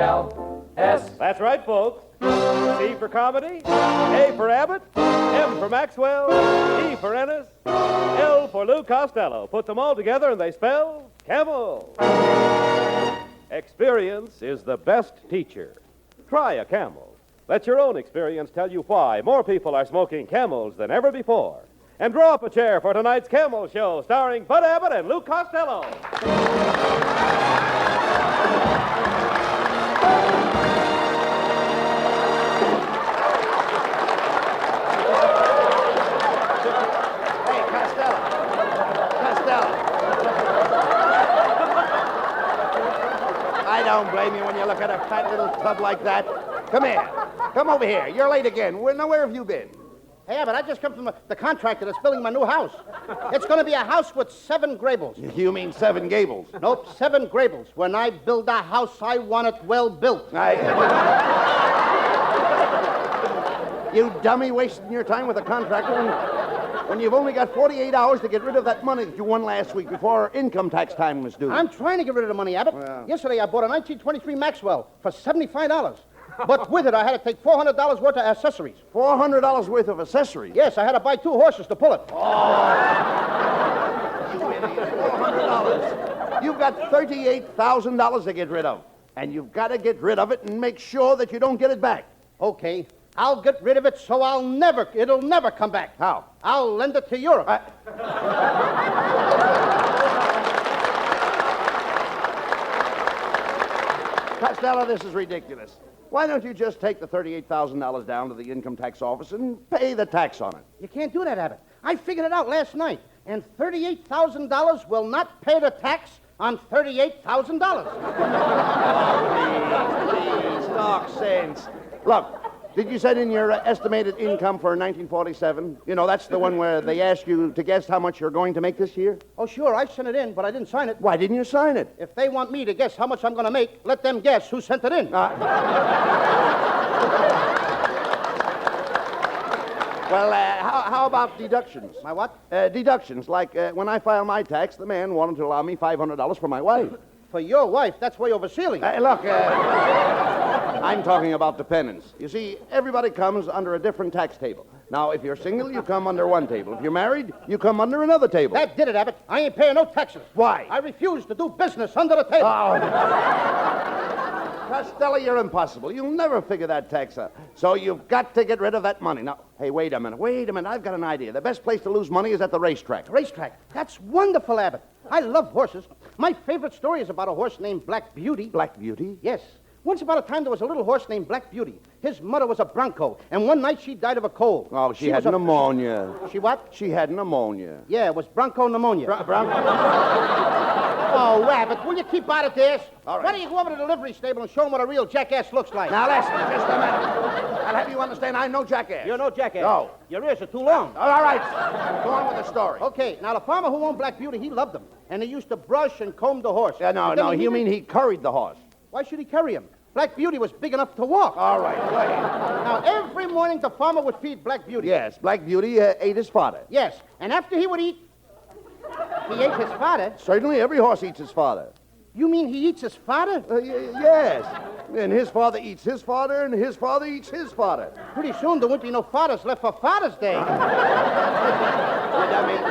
C-A-S-S. That's right, folks. C for comedy, A for Abbott, M for Maxwell, E for Ennis, L for Lou Costello. Put them all together and they spell Camel. Experience is the best teacher. Try a Camel. Let your own experience tell you why more people are smoking Camels than ever before. And draw up a chair for tonight's Camel Show, starring Bud Abbott and Lou Costello. I don't blame you when you look at a fat little tub like that. Come here. Come over here. You're late again. Where have you been? Hey, Abbott, I just come from the contractor that's building my new house. It's going to be a house with 7 gables. You mean 7 gables? Nope, 7 gables. When I build a house, I want it well built. You dummy, wasting your time with a contractor when you've only got 48 hours to get rid of that money that you won last week before income tax time was due. I'm trying to get rid of the money, Abbott. Well. Yesterday, I bought a 1923 Maxwell for $75. But with it, I had to take $400 worth of accessories. $400 worth of accessories? Yes, I had to buy 2 horses to pull it. Oh. You idiot. $400. You've got $38,000 to get rid of. And you've got to get rid of it and make sure that you don't get it back. Okay, I'll get rid of it so it'll never come back. How? I'll lend it to Europe. Costello, this is ridiculous. Why don't you just take the $38,000 down to the income tax office and pay the tax on it? You can't do that, Abbott. I figured it out last night, and $38,000 will not pay the tax on $38,000. Please, talk sense. Look, did you send in your estimated income for 1947? You know, that's the one where they ask you to guess how much you're going to make this year? Oh, sure, I sent it in, but I didn't sign it. Why didn't you sign it? If they want me to guess how much I'm going to make, let them guess who sent it in. Well, how about deductions? My what? Deductions. Like when I file my tax, the man wanted to allow me $500 for my wife. For your wife, that's way over ceiling. Look, I'm talking about dependents. You see, everybody comes under a different tax table. Now, if you're single, you come under one table. If you're married, you come under another table. That did it, Abbott. I ain't paying no taxes. Why? I refuse to do business under the table. Oh. Costello, you're impossible. You'll never figure that tax out. So you've got to get rid of that money. Now, hey, wait a minute. I've got an idea. The best place to lose money is at the racetrack. Racetrack? That's wonderful, Abbott. I love horses. My favorite story is about a horse named Black Beauty. Black Beauty? Yes. Once upon a time, there was a little horse named Black Beauty. His mother was a bronco, and one night she died of a cold. Oh, she had pneumonia. She what? She had pneumonia. Yeah, it was bronco pneumonia. Bronco? Oh, Abbott, will you keep out of this? All right. Why don't you go over to the livery stable and show them what a real jackass looks like? Now, listen, just a minute. I'll have you understand I'm no jackass. You're no jackass. No. Your ears are too long. All right. Go on with the story. Okay, now the farmer who owned Black Beauty, he loved him. And he used to brush and comb the horse. No, you mean he curried the horse. Why should he carry him? Black Beauty was big enough to walk. All right, go ahead. Now, every morning the farmer would feed Black Beauty. Yes, Black Beauty ate his fodder. Yes, and after he would eat, he ate his fodder. Certainly, every horse eats his fodder. You mean he eats his fodder? Yes. And his father eats his fodder, and his father eats his fodder. Pretty soon there won't be no fathers left for Father's Day. I mean,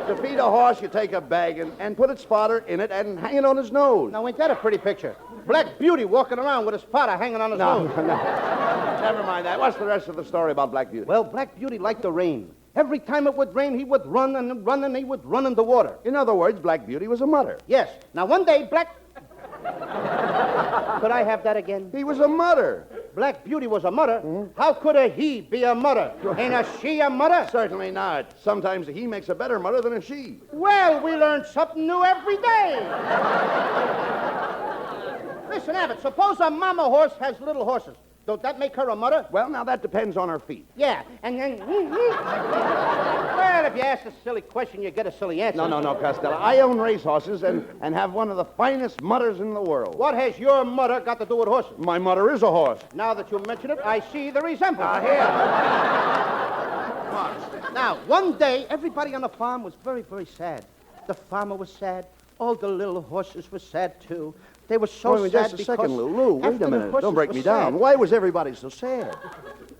to feed a horse, you take a bag and put its fodder in it and hang it on his nose. Now, ain't that a pretty picture? Black Beauty walking around with his fodder hanging on his nose. No. Never mind that. What's the rest of the story about Black Beauty? Well, Black Beauty liked the rain. Every time it would rain, he would run and run, and he would run in the water. In other words, Black Beauty was a mutter. Yes. Now, one day, Could I have that again? He was a mutter. Black Beauty was a mutter. How could a he be a mutter? Ain't a she a mutter? Certainly not. Sometimes a he makes a better mutter than a she. Well, we learn something new every day. Listen, Abbott, suppose a mama horse has little horses. Don't that make her a mutter? Well, now that depends on her feet. Yeah, and then... Well, if you ask a silly question, you get a silly answer. No, Costello. I own racehorses and have one of the finest mutters in the world. What has your mutter got to do with horses? My mutter is a horse. Now that you mention it, I see the resemblance. Here. Now, one day, everybody on the farm was very, very sad. The farmer was sad. All the little horses were sad, too. They were so Wait, sad just a because second, Lou. Wait after a the minute. horses Don't break were me down. sad, Why was everybody so sad?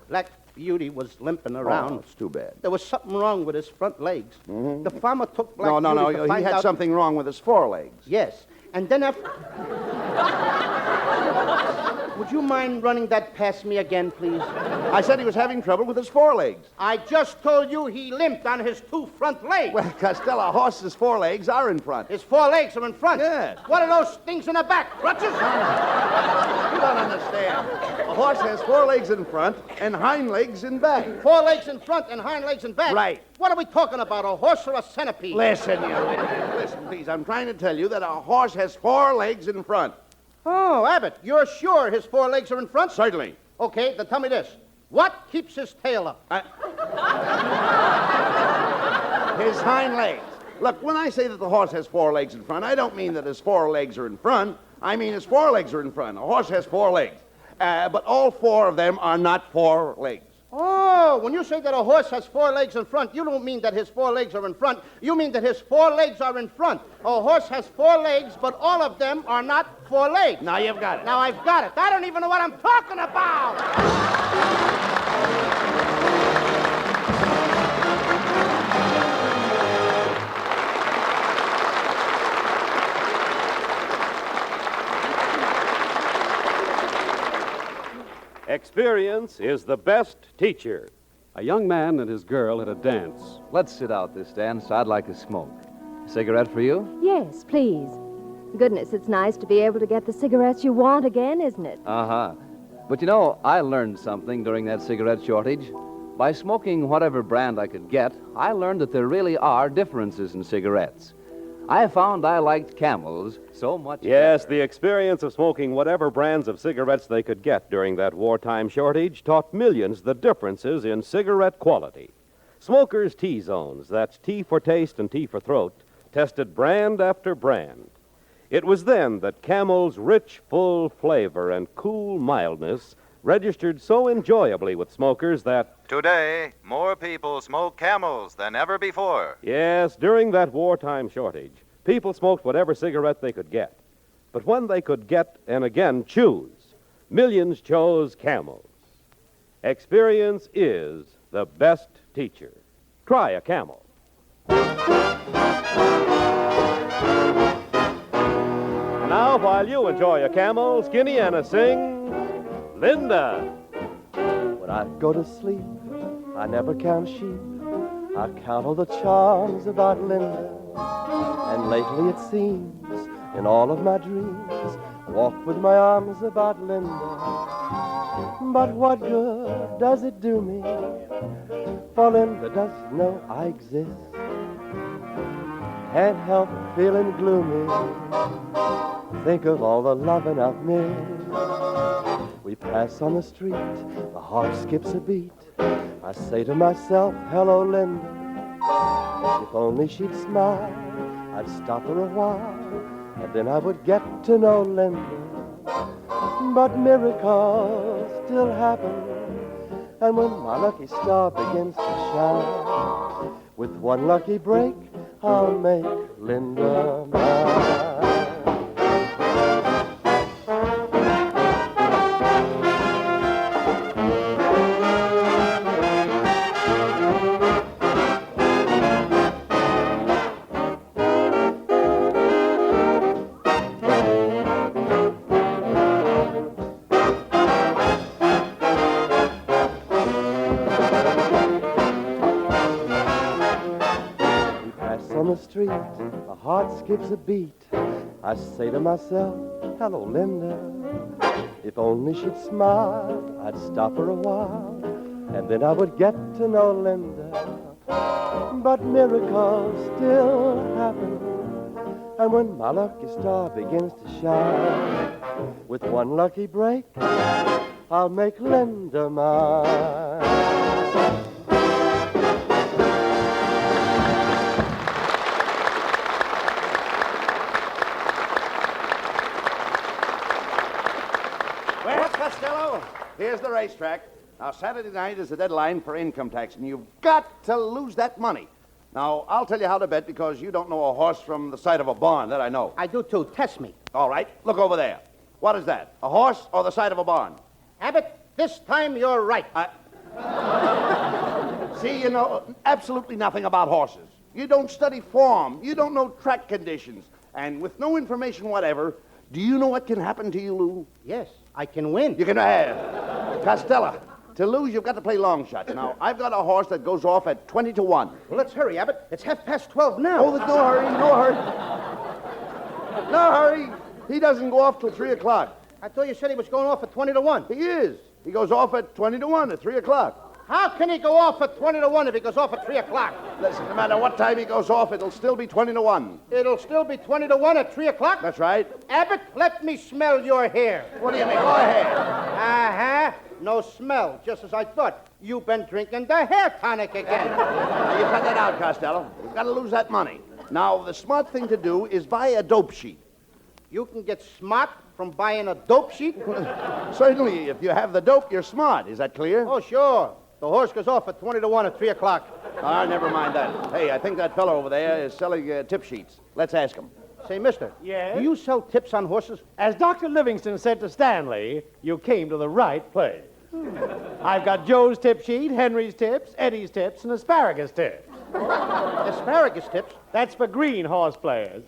Black Beauty was limping around. Oh, it's too bad. There was something wrong with his front legs. The farmer took Black No, Beauty to he find had out... something wrong with his forelegs. Yes. And then after... Would you mind running that past me again, please? I said he was having trouble with his forelegs. I just told you he limped on his 2 front legs. Well, Costello, a horse's forelegs are in front. His 4 legs are in front. Yes. What are those things in the back? Crutches? You don't understand. A horse has 4 legs in front and hind legs in back. 4 legs in front and hind legs in back. Right. What are we talking about, a horse or a centipede? Listen, you idiot. Listen, please. I'm trying to tell you that a horse has 4 legs in front. Oh, Abbott, you're sure his 4 legs are in front? Certainly. Okay, then tell me this. What keeps his tail up? His hind legs. Look, when I say that the horse has 4 legs in front, I don't mean that his 4 legs are in front. I mean his 4 legs are in front. A horse has 4 legs. But all 4 of them are not 4 legs. Oh, when you say that a horse has 4 legs in front, you don't mean that his 4 legs are in front. You mean that his 4 legs are in front. A horse has 4 legs, but all of them are not 4 legs. Now you've got it. Now I've got it. I don't even know what I'm talking about. Experience is the best teacher. A young man and his girl at a dance. Let's sit out this dance. I'd like a smoke. A cigarette for you? Yes, please. Goodness, it's nice to be able to get the cigarettes you want again, isn't it? Uh-huh. But you know, I learned something during that cigarette shortage. By smoking whatever brand I could get, I learned that there really are differences in cigarettes. I found I liked Camels so much. Yes, better. the experience of smoking whatever brands of cigarettes they could get during that wartime shortage taught millions the differences in cigarette quality. Smokers' T-Zones, that's T for taste and T for throat, tested brand after brand. It was then that Camel's rich, full flavor and cool mildness registered so enjoyably with smokers that... Today, more people smoke Camels than ever before. Yes, during that wartime shortage, people smoked whatever cigarette they could get. But when they could get and again choose, millions chose Camels. Experience is the best teacher. Try a Camel. Now, while you enjoy a Camel, Skinny Anna sings Linda. When I go to sleep, I never count sheep. I count all the charms about Linda. And lately it seems, in all of my dreams, I walk with my arms about Linda. But what good does it do me? For Linda doesn't know I exist. Can't help feeling gloomy. Think of all the loving I've missed. We pass on the street, my heart skips a beat. I say to myself, hello, Linda. If only she'd smile, I'd stop her a while, and then I would get to know Linda. But miracles still happen, and when my lucky star begins to shine, with one lucky break, I'll make Linda mine. On the street, my heart skips a beat. I say to myself, hello, Linda. If only she'd smile, I'd stop her a while, and then I would get to know Linda. But miracles still happen, and when my lucky star begins to shine, with one lucky break, I'll make Linda mine. Well, Costello, here's the racetrack. Now, Saturday night is the deadline for income tax, and you've got to lose that money. Now, I'll tell you how to bet because you don't know a horse from the side of a barn. That I know. I do too. Test me. All right, look over there. What is that? A horse or the side of a barn? Abbott, this time you're right. See, you know absolutely nothing about horses. You don't study form. You don't know track conditions. And with no information whatever, do you know what can happen to you, Lou? Yes, I can win. You can Costello, to lose, you've got to play long shots. Now, I've got a horse that goes off at 20 to 1. Well, let's hurry, Abbott. It's 12:30 now. Oh, no hurry, no hurry. No hurry. He doesn't go off till 3 o'clock. I thought you said he was going off at 20 to 1. He is. He goes off at 20 to 1 at 3 o'clock. How can he go off at 20 to 1 if he goes off at 3 o'clock? Listen, no matter what time he goes off, it'll still be 20 to 1. It'll still be 20 to 1 at 3 o'clock? That's right. Abbott, let me smell your hair. What do you mean? Go ahead. Uh-huh. No smell, just as I thought. You've been drinking the hair tonic again. Now, you cut that out, Costello. We've got to lose that money. Now, the smart thing to do is buy a dope sheet. You can get smart from buying a dope sheet? Certainly, if you have the dope, you're smart. Is that clear? Oh, sure. The horse goes off at 20 to 1 at 3 o'clock. Ah, never mind that. Hey, I think that fellow over there is selling tip sheets. Let's ask him. Say, mister. Yes? Do you sell tips on horses? As Dr. Livingston said to Stanley, you came to the right place. I've got Joe's tip sheet, Henry's tips, Eddie's tips, and asparagus tips. Asparagus tips? That's for green horse players.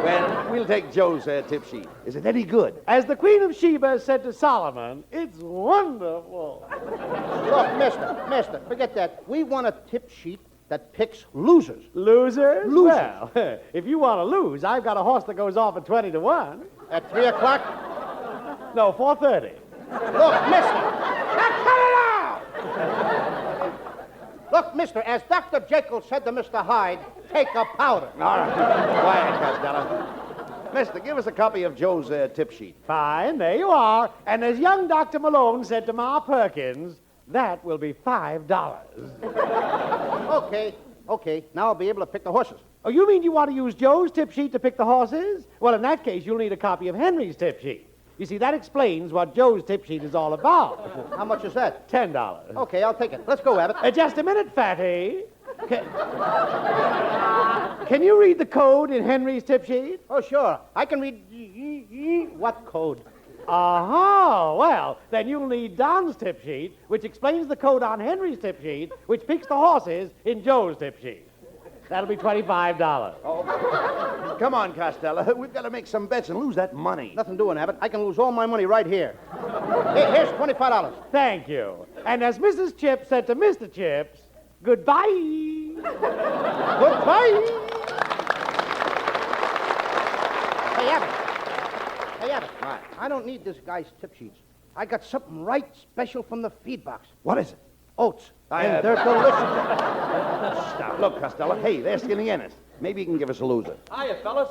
Well, we'll take Joe's tip sheet. Is it any good? As the Queen of Sheba said to Solomon, it's wonderful. Look, mister, forget that. We want a tip sheet that picks losers. Losers? Losers. Well, if you want to lose, I've got a horse that goes off at 20 to 1. At 3 o'clock? No, 4:30. Look, mister. Now cut it out! Look, mister, as Dr. Jekyll said to Mr. Hyde, take a powder. All right. Quiet, Costello. Mister, give us a copy of Joe's tip sheet. Fine, there you are. And as young Dr. Malone said to Ma Perkins, that will be $5. Okay. Now I'll be able to pick the horses. Oh, you mean you want to use Joe's tip sheet to pick the horses? Well, in that case, you'll need a copy of Henry's tip sheet. You see, that explains what Joe's tip sheet is all about. How much is that? $10. Okay, I'll take it. Let's go, Abbott. Just a minute, Fatty. Can you read the code in Henry's tip sheet? Oh, sure. I can read... What code? Well, then you'll need Don's tip sheet, which explains the code on Henry's tip sheet, which picks the horses in Joe's tip sheet. That'll be $25. Oh. Come on, Costello. We've got to make some bets and lose that money. Nothing doing, Abbott. I can lose all my money right here. Here's $25. Thank you. And as Mrs. Chips said to Mr. Chips, goodbye. Goodbye. Hey, Abbott. What? I don't need this guy's tip sheets. I got something right special from the feed box. What is it? Oats. And they're delicious. Stop. Look, Costello. Hey, they're Skinny Ennis. Maybe you can give us a loser. Hiya, fellas.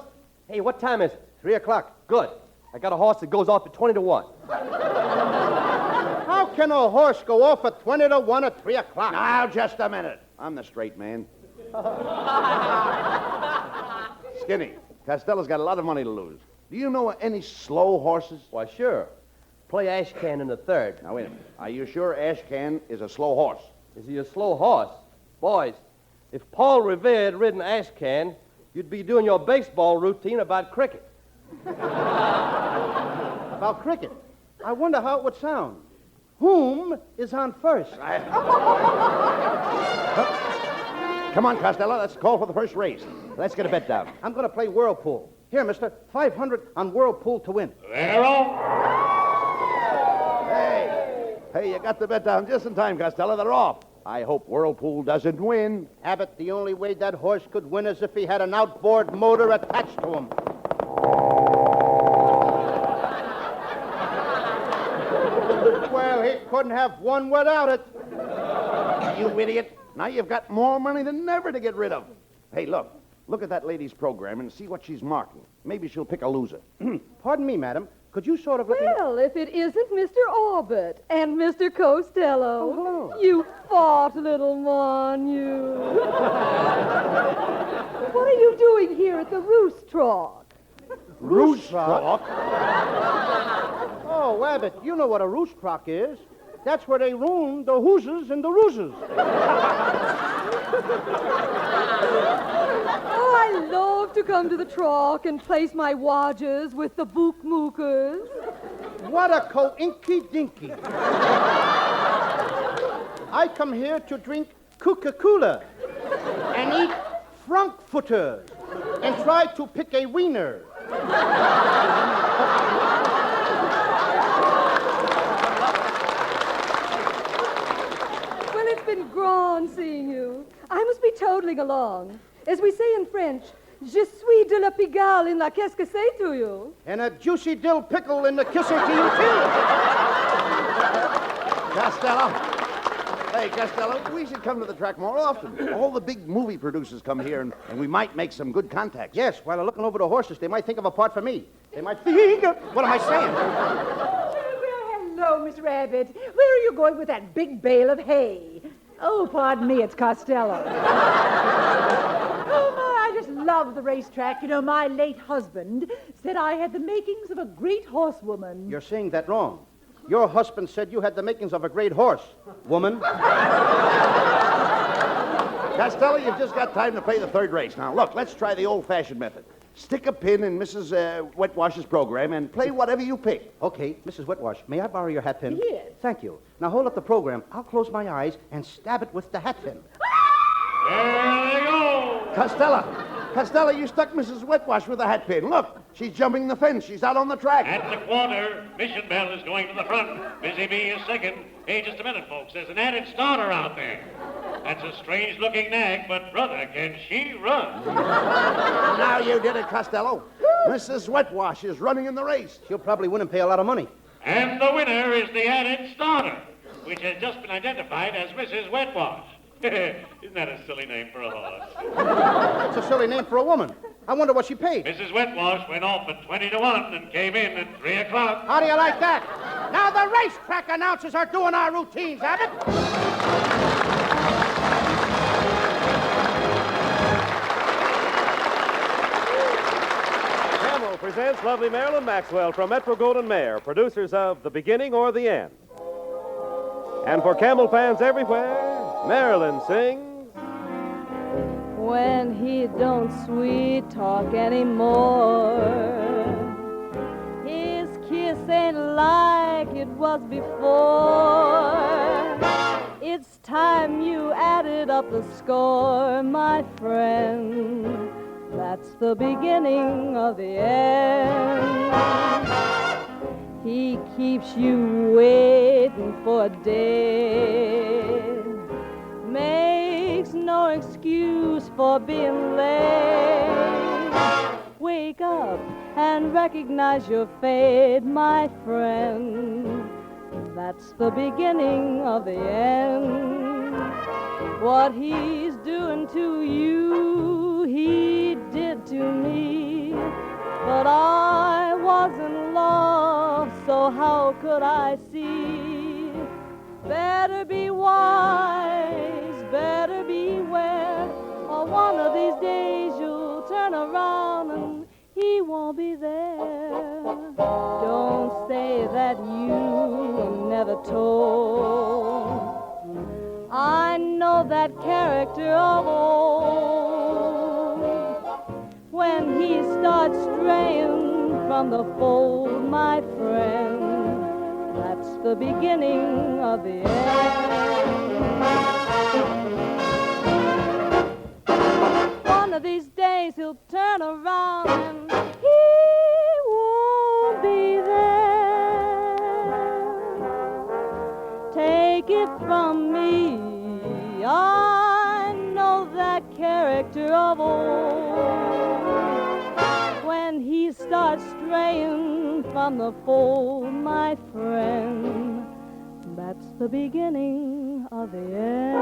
Hey, what time is it? 3 o'clock. Good. I got a horse that goes off at 20 to 1. How can a horse go off at 20 to 1 at 3 o'clock? Now, just a minute. I'm the straight man. Skinny, Costello's got a lot of money to lose. Do you know any slow horses? Why, sure. Play Ashcan in the third. Now, wait a minute. Are you sure Ashcan is a slow horse? Is he a slow horse? Boys, if Paul Revere had ridden Ashcan, you'd be doing your baseball routine about cricket. About cricket? I wonder how it would sound. Whom is on first? Come on, Costello. Let's call for the first race. Let's get a bet down. I'm going to play Whirlpool. Here, mister, 500 on Whirlpool to win. Hey, you got the bet down just in time, Costello. They're off. I hope Whirlpool doesn't win. Abbott, the only way that horse could win is if he had an outboard motor attached to him. Well, he couldn't have won without it. You idiot. Now you've got more money than ever to get rid of. Hey, look. Look at that lady's program and see what she's marking. Maybe she'll pick a loser. Pardon me, madam. Could you sort of let me know? Well, if it isn't Mr. Abbott and Mr. Costello. Oh, hello. You fought, little Mon, you. What are you doing here at the Racetrack? Racetrack? Oh, Abbott, you know what a Racetrack is. That's where they ruin the hooses and the rooses. Oh, I love to come to the truck and place my wagers with the bookmookers. What a co-inky-dinky. I come here to drink Coca-Cola and eat frankfurters and try to pick a wiener. Well, it's been grand seeing you. I must be toddling along. As we say in French, je suis de la Pigalle in la qu'est-ce que c'est to you. And a juicy dill pickle in the kisser to you, too. Costello. Hey, Costello, we should come to the track more often. All the big movie producers come here, and we might make some good contacts. Yes, while they're looking over the horses, they might think of a part for me. They might think of... What am I saying? Well, hello, Mr. Abbott. Where are you going with that big bale of hay? Oh, pardon me, it's Costello. Oh, my, I just love the racetrack. You know, my late husband said I had the makings of a great horsewoman. You're saying that wrong. Your husband said you had the makings of a great horse, woman. Costello, you've just got time to play the third race. Now, look, let's try the old-fashioned method. Stick a pin in Mrs. Wetwash's program and play whatever you pick. Okay, Mrs. Wetwash, may I borrow your hat pin? Yes. Thank you. Now hold up the program. I'll close my eyes and stab it with the hat pin. There they go. Costello, you stuck Mrs. Wetwash with a hat pin. Look, she's jumping the fence. She's out on the track. At the quarter, Mission Bell is going to the front. Busy Bee is second. Hey, just a minute, folks. There's an added starter out there. That's a strange-looking nag, but, brother, can she run? Now you did it, Costello. Mrs. Wetwash is running in the race. She'll probably win and pay a lot of money. And the winner is the added starter, which has just been identified as Mrs. Wetwash. Isn't that a silly name for a horse? It's a silly name for a woman. I wonder what she paid. Mrs. Wetwash went off at 20-1 and came in at 3 o'clock. How do you like that? Now the racetrack announcers are doing our routines, Abbott. Camel presents lovely Marilyn Maxwell from Metro-Goldwyn-Mayer, producers of The Beginning or the End. And for Camel fans everywhere, Marilyn sings... When he don't sweet talk anymore, his kiss ain't like it was before. It's time you added up the score, my friend. That's the beginning of the end. He keeps you waiting for a day, makes no excuse for being late. Wake up and recognize your fate, my friend. That's the beginning of the end. What he's doing to you, he did to me. But I was in love, so how could I see? Better be wise, better beware, or one of these days you'll turn around and he won't be there. Don't say that you were never told. I know that character of old. When he starts straying from the fold, my friend, that's the beginning of the end. One of these days he'll turn around and he won't be there. Take it from me, I know that character of old. When he starts straying from the fold, my friend, that's the beginning of the end.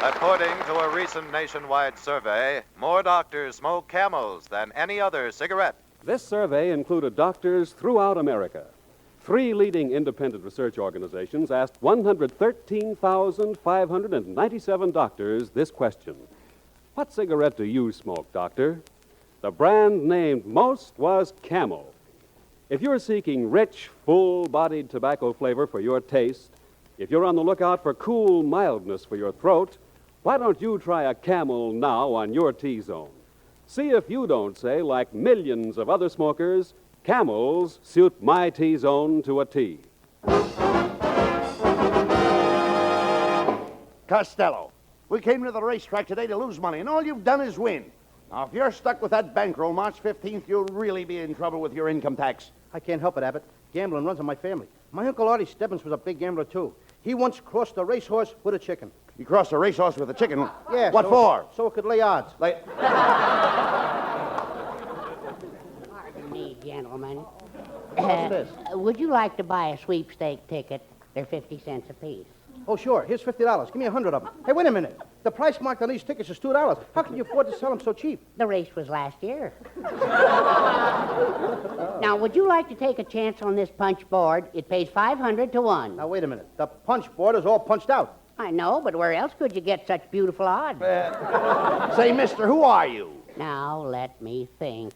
According to a recent nationwide survey, more doctors smoke Camels than any other cigarette. This survey included doctors throughout America. 3 leading independent research organizations asked 113,597 doctors this question. What cigarette do you smoke, doctor? The brand named most was Camel. If you're seeking rich, full-bodied tobacco flavor for your taste, if you're on the lookout for cool mildness for your throat, why don't you try a Camel now on your T-zone? See if you don't say, like millions of other smokers, Camels suit my T-zone to a T. Costello, we came to the racetrack today to lose money, and all you've done is win. Now, if you're stuck with that bankroll March 15th, you'll really be in trouble with your income tax. I can't help it, Abbott. Gambling runs in my family. My Uncle Artie Stebbins was a big gambler, too. He once crossed a racehorse with a chicken. You crossed a racehorse with a chicken? Yeah. What for? So it could lay odds. Pardon me, gentlemen. What's this? Would you like to buy a sweepstake ticket? They're 50 cents apiece. Oh, sure. Here's $50. Give me 100 of them. Hey, wait a minute. The price marked on these tickets is $2. How can you afford to sell them so cheap? The race was last year. Now, would you like to take a chance on this punch board? It pays 500 to 1. Now, wait a minute. The punch board is all punched out. I know, but where else could you get such beautiful odds? Say, mister, who are you? Now, let me think.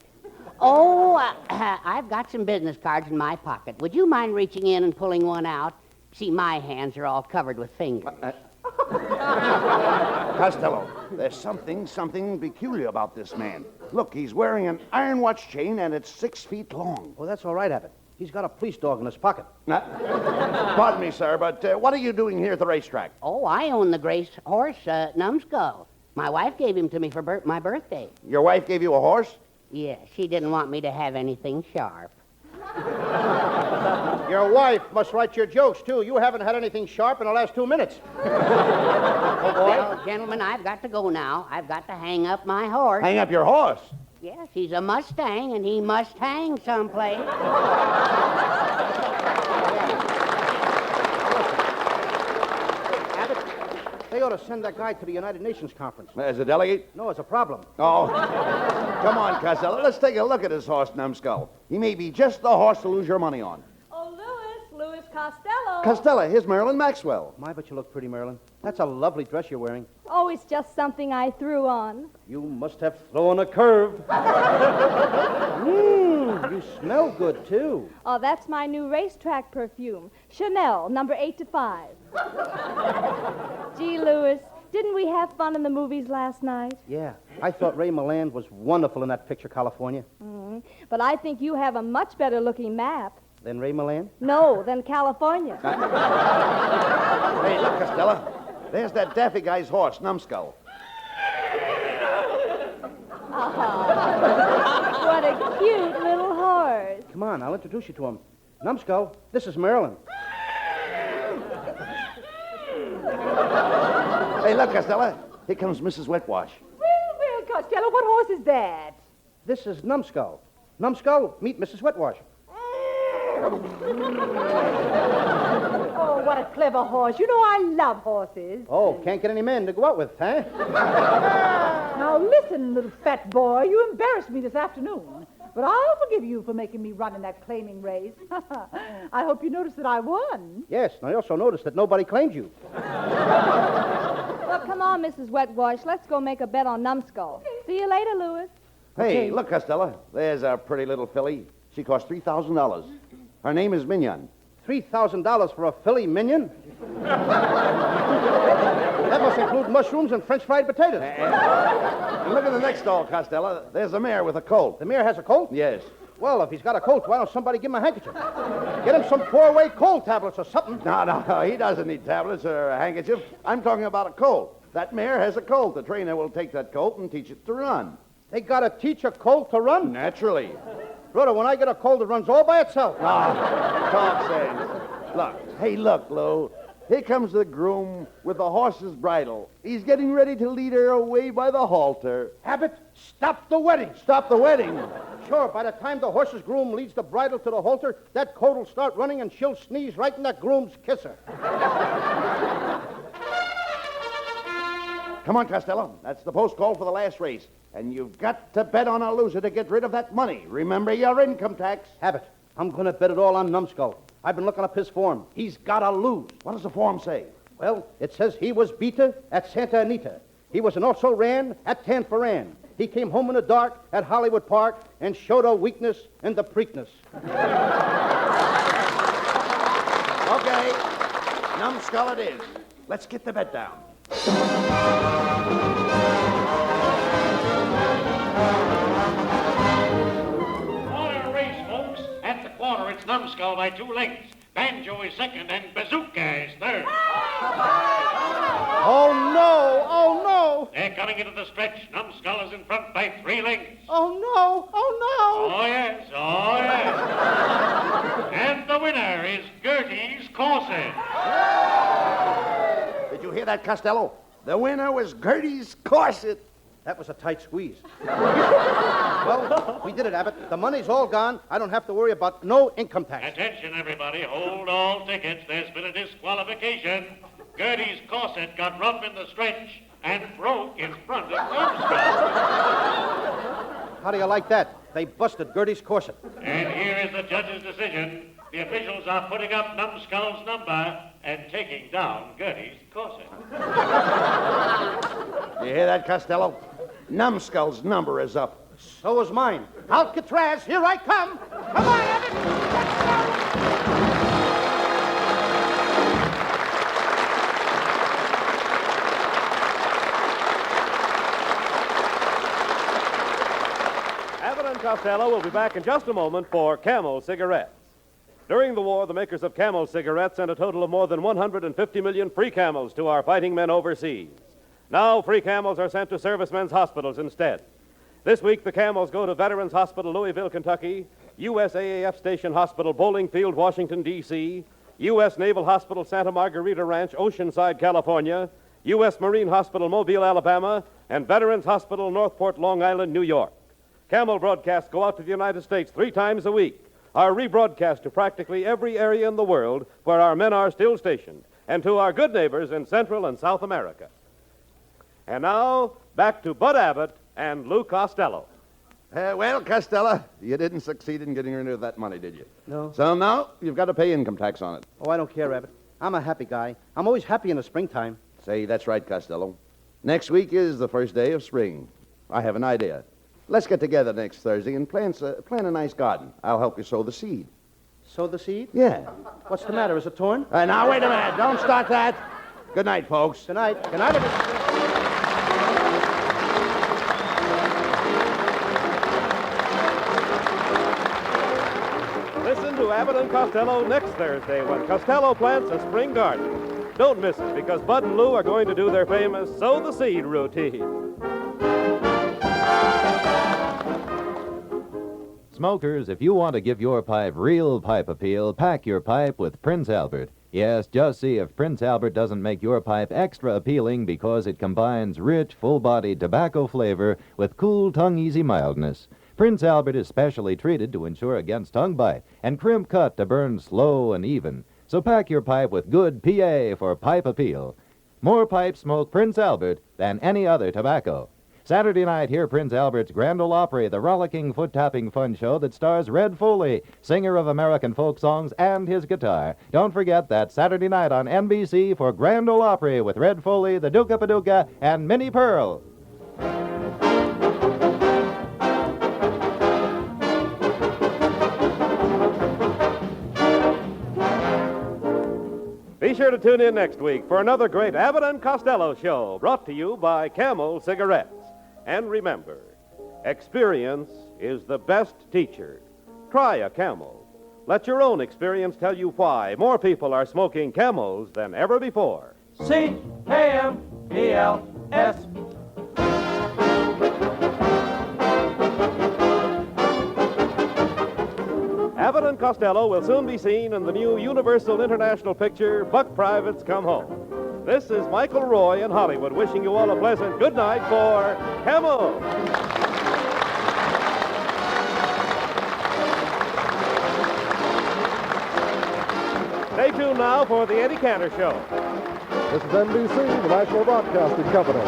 Oh, I've got some business cards in my pocket. Would you mind reaching in and pulling one out? See, my hands are all covered with fingers. Costello, there's something peculiar about this man. Look, he's wearing an iron watch chain, and it's 6 feet long. Oh, that's all right, Abbott. He's got a police dog in his pocket. Pardon me, sir, but what are you doing here at the racetrack? Oh, I own the grace horse, Numbskull. My wife gave him to me for my birthday. Your wife gave you a horse? Yeah, she didn't want me to have anything sharp. Your wife must write your jokes, too. You haven't had anything sharp in the last 2 minutes. Well, gentlemen, I've got to go now. I've got to hang up my horse. Hang up your horse? Yes, he's a Mustang, and he must hang someplace. Abbott, they ought to send that guy to the United Nations conference. As a delegate? No, it's a problem. Oh, come on, Costello. Let's take a look at this horse, Numbskull. He may be just the horse to lose your money on. Oh, Louis Costello. Costello, here's Marilyn Maxwell. My, but you look pretty, Marilyn. That's a lovely dress you're wearing. Oh, it's just something I threw on. You must have thrown a curve. You smell good, too. Oh, that's my new Racetrack perfume. Chanel, number 8 to 5. Gee, Louis, didn't we have fun in the movies last night? Yeah, I thought Ray Milland was wonderful in that picture, California. Mm-hmm. But I think you have a much better-looking map. Than Ray Milland? No, than California. Hey, look, Costello. There's that daffy guy's horse, Numbskull. Oh, what a cute little horse. Come on, I'll introduce you to him. Numbskull, this is Marilyn. Hey, look, Costello. Here comes Mrs. Wetwash. Well, Costello, what horse is that? This is Numbskull. Numbskull, meet Mrs. Wetwash. Oh, what a clever horse. You know I love horses. Oh, can't get any men to go out with, huh? Now, listen, little fat boy. You embarrassed me this afternoon. But I'll forgive you for making me run in that claiming race. I hope you noticed that I won. Yes, and I also noticed that nobody claimed you. Well, come on, Mrs. Wetwash. Let's go make a bet on Numbskull. See you later, Louis. Hey, look, Costello. There's a pretty little filly. She cost $3,000. Her name is Mignon. $3,000 for a filly minion? That must include mushrooms and French fried potatoes. And look at the next stall, Costello. There's a mare with a colt. The mare has a colt? Yes. Well, if he's got a colt, why don't somebody give him a handkerchief? Get him some four-way cold tablets or something. No, he doesn't need tablets or a handkerchief. I'm talking about a colt. That mare has a colt. The trainer will take that colt and teach it to run. They got to teach a colt to run? Naturally. Brother, when I get a colt, it runs all by itself. Talk sense. Look, hey, look, Lou. Here comes the groom with the horse's bridle. He's getting ready to lead her away by the halter. Abbott, stop the wedding. Stop the wedding? Sure, by the time the horse's groom leads the bridle to the halter, that colt will start running and she'll sneeze right in that groom's kisser. Come on, Costello. That's the post call for the last race. And you've got to bet on a loser to get rid of that money. Remember your income tax. Abbott, I'm going to bet it all on Numbskull. I've been looking up his form. He's got to lose. What does the form say? Well, it says he was beater at Santa Anita. He was an also ran at Tanforan. He came home in the dark at Hollywood Park and showed a weakness in the Preakness. Okay, numbskull it is. Let's get the bet down. Quarter race, folks. At the quarter, it's Numbskull by 2 lengths. Banjo is second, and Bazooka is third. Oh, no! Oh, no! They're coming into the stretch. Numbskull is in front by 3 lengths. Oh, no! Oh, no! Oh, yes. Oh, yes. And the winner is Gertie's Corset. Did you hear that, Costello? The winner was Gertie's Corset. That was a tight squeeze. Well, we did it, Abbott. The money's all gone. I don't have to worry about no income tax. Attention, everybody. Hold all tickets. There's been a disqualification. Gertie's Corset got rough in the stretch and broke in front of Numbskull. How do you like that? They busted Gertie's Corset. And here is the judge's decision. The officials are putting up Numbskull's number and taking down Gertie's Corset. You hear that, Costello? Numbskull's number is up. So is mine. Alcatraz, here I come. Come on, Abbott. Abbott and Costello will be back in just a moment for Camel cigarettes. During the war, the makers of Camel cigarettes sent a total of more than 150 million free Camels to our fighting men overseas. Now, free Camels are sent to servicemen's hospitals instead. This week, the Camels go to Veterans Hospital, Louisville, Kentucky, USAAF Station Hospital, Bowling Field, Washington, D.C., U.S. Naval Hospital, Santa Margarita Ranch, Oceanside, California, U.S. Marine Hospital, Mobile, Alabama, and Veterans Hospital, Northport, Long Island, New York. Camel broadcasts go out to the United States 3 times a week, are rebroadcast to practically every area in the world where our men are still stationed, and to our good neighbors in Central and South America. And now, back to Bud Abbott and Lou Costello. Well, Costello, you didn't succeed in getting rid of that money, did you? No. So now you've got to pay income tax on it. Oh, I don't care, Abbott. I'm a happy guy. I'm always happy in the springtime. Say, that's right, Costello. Next week is the first day of spring. I have an idea. Let's get together next Thursday and plant a nice garden. I'll help you sow the seed. Sow the seed? Yeah. What's the matter? Is it torn? Now, wait a minute. Don't start that. Good night, folks. Good night. Good night, Abbott. Listen to Abbott and Costello next Thursday when Costello plants a spring garden. Don't miss it, because Bud and Lou are going to do their famous sow the seed routine. Smokers, if you want to give your pipe real pipe appeal, pack your pipe with Prince Albert. Yes, just see if Prince Albert doesn't make your pipe extra appealing because it combines rich, full-bodied tobacco flavor with cool, tongue-easy mildness. Prince Albert is specially treated to ensure against tongue bite and crimp cut to burn slow and even. So pack your pipe with good PA for pipe appeal. More pipes smoke Prince Albert than any other tobacco. Saturday night, hear Prince Albert's Grand Ole Opry, the rollicking, foot-tapping fun show that stars Red Foley, singer of American folk songs, and his guitar. Don't forget that Saturday night on NBC for Grand Ole Opry with Red Foley, the Duca-Paduca, and Minnie Pearl. Be sure to tune in next week for another great Abbott and Costello show brought to you by Camel Cigarettes. And remember, experience is the best teacher. Try a Camel. Let your own experience tell you why more people are smoking Camels than ever before. C-A-M-E-L-S. Abbott and Costello will soon be seen in the new Universal International picture, Buck Privates Come Home. This is Michael Roy in Hollywood wishing you all a pleasant good night for Camel. Stay tuned now for the Eddie Cantor Show. This is NBC, the National Broadcasting Company.